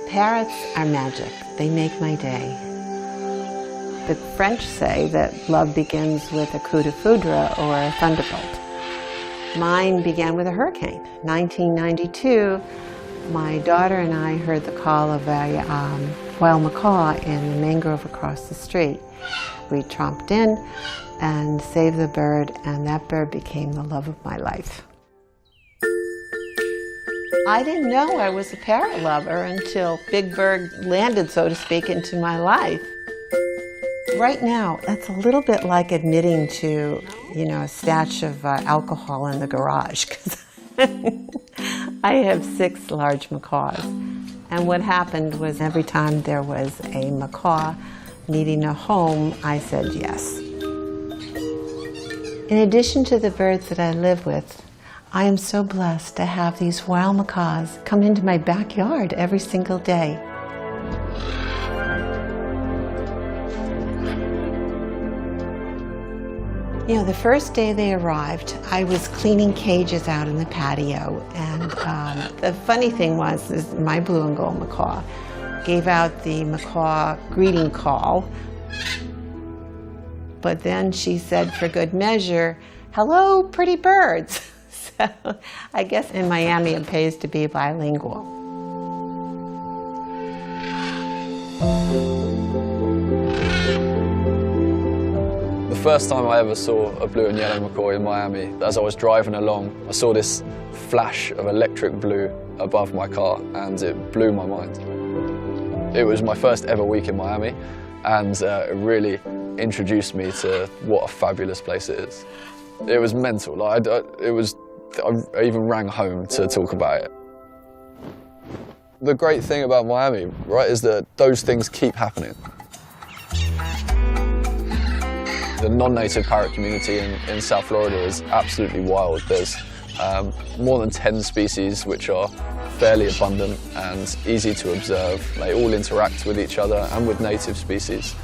Parrots are magic. They make my day. The French say that love begins with a coup de foudre or a thunderbolt. Mine began with a hurricane. 1992, my daughter and I heard the call of a wild macaw in the mangrove across the street. We tromped in and saved the bird, and that bird became the love of my life. I didn't know I was a parrot lover until Big Bird landed, so to speak, into my life. Right now, that's a little bit like admitting to, a stash of alcohol in the garage, because I have 6 large macaws. And what happened was every time there was a macaw needing a home, I said yes. In addition to the birds that I live with, I am so blessed to have these wild macaws come into my backyard every single day. The first day they arrived, I was cleaning cages out in the patio, and the funny thing was is my blue and gold macaw gave out the macaw greeting call, but then she said, for good measure, "Hello, pretty birds." So I guess in Miami it pays to be bilingual. The first time I ever saw a blue and yellow macaw in Miami, as I was driving along, I saw this flash of electric blue above my car, and it blew my mind. It was my first ever week in Miami, and it really introduced me to what a fabulous place it is. It was mental. I even rang home to talk about it. The great thing about Miami, right, is that those things keep happening. The non-native parrot community in South Florida is absolutely wild. There's more than 10 species which are fairly abundant and easy to observe. They all interact with each other and with native species.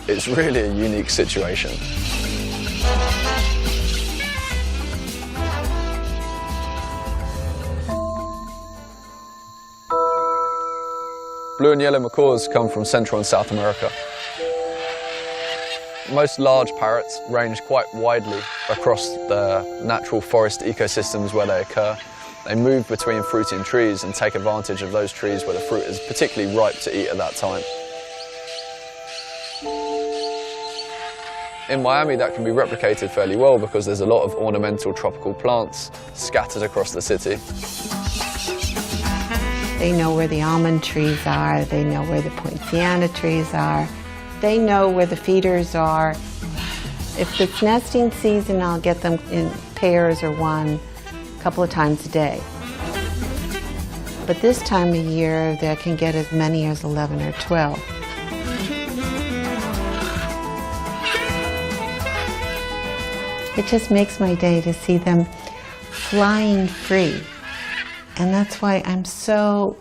It's really a unique situation. Blue and yellow macaws come from Central and South America. Most large parrots range quite widely across the natural forest ecosystems where they occur. They move between fruiting trees and take advantage of those trees where the fruit is particularly ripe to eat at that time. In Miami, that can be replicated fairly well because there's a lot of ornamental tropical plants scattered across the city. They know where the almond trees are, they know where the poinciana trees are, they know where the feeders are. If it's nesting season, I'll get them in pairs or one a couple of times a day. But this time of year, they can get as many as 11 or 12. It just makes my day to see them flying free. And that's why I'm so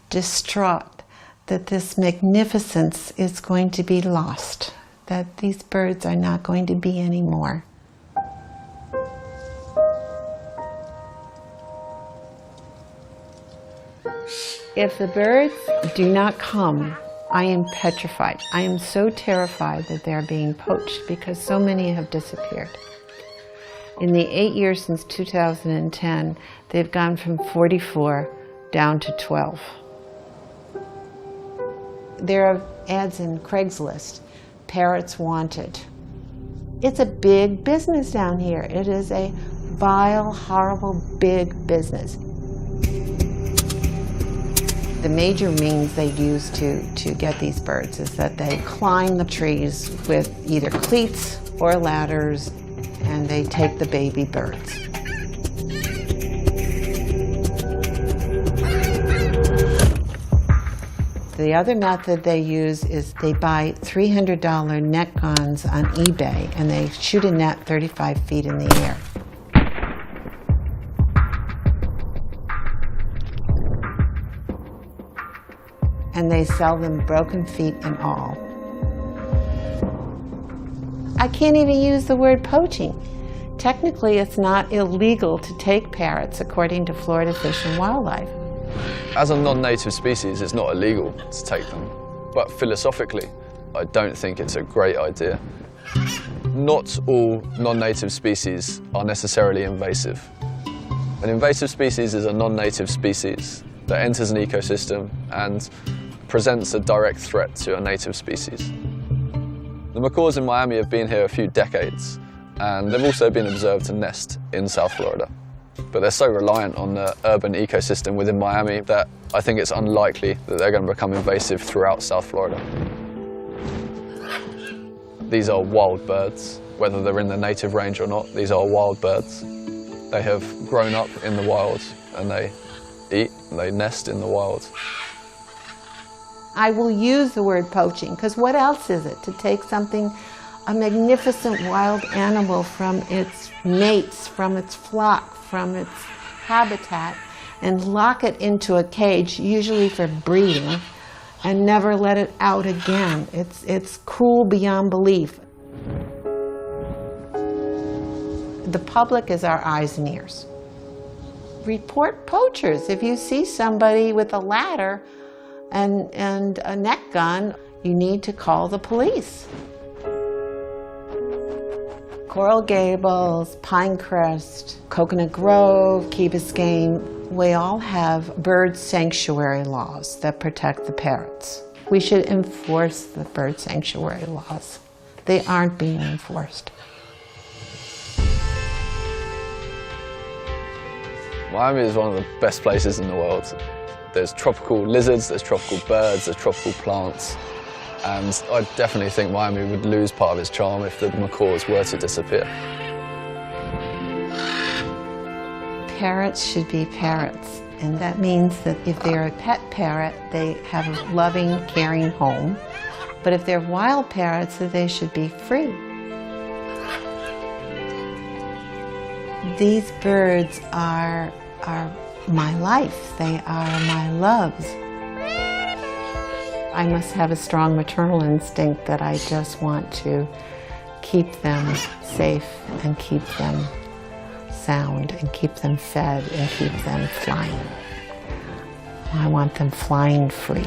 distraught that this magnificence is going to be lost, that these birds are not going to be anymore. If the birds do not come, I am petrified. I am so terrified that they're being poached because so many have disappeared. In the 8 years since 2010, they've gone from 44 down to 12. There are ads in Craigslist, parrots wanted. It's a big business down here. It is a vile, horrible, big business. The major means they use to get these birds is that they climb the trees with either cleats or ladders, and they take the baby birds. The other method they use is they buy $300 net guns on eBay, and they shoot a net 35 feet in the air. And they sell them broken feet and all. I can't even use the word poaching. Technically, it's not illegal to take parrots according to Florida Fish and Wildlife. As a non-native species, it's not illegal to take them, but philosophically, I don't think it's a great idea. Not all non-native species are necessarily invasive. An invasive species is a non-native species that enters an ecosystem and presents a direct threat to a native species. The macaws in Miami have been here a few decades, and they've also been observed to nest in South Florida. But they're so reliant on the urban ecosystem within Miami that I think it's unlikely that they're going to become invasive throughout South Florida. These are wild birds, whether they're in the native range or not. These are wild birds. They have grown up in the wild and they eat and they nest in the wild. I will use the word poaching, because what else is it? To take something, a magnificent wild animal from its mates, from its flock, from its habitat, and lock it into a cage, usually for breeding, and never let it out again. It's cruel beyond belief. The public is our eyes and ears. Report poachers. If you see somebody with a ladder and a net gun, you need to call the police. Coral Gables, Pinecrest, Coconut Grove, Key Biscayne, we all have bird sanctuary laws that protect the parrots. We should enforce the bird sanctuary laws. They aren't being enforced. Miami is one of the best places in the world. There's tropical lizards, there's tropical birds, there's tropical plants. And I definitely think Miami would lose part of its charm if the macaws were to disappear. Parrots should be parrots, and that means that if they're a pet parrot, they have a loving, caring home. But if they're wild parrots, they should be free. These birds are my life. They are my loves. I must have a strong maternal instinct that I just want to keep them safe and keep them sound and keep them fed and keep them flying. I want them flying free.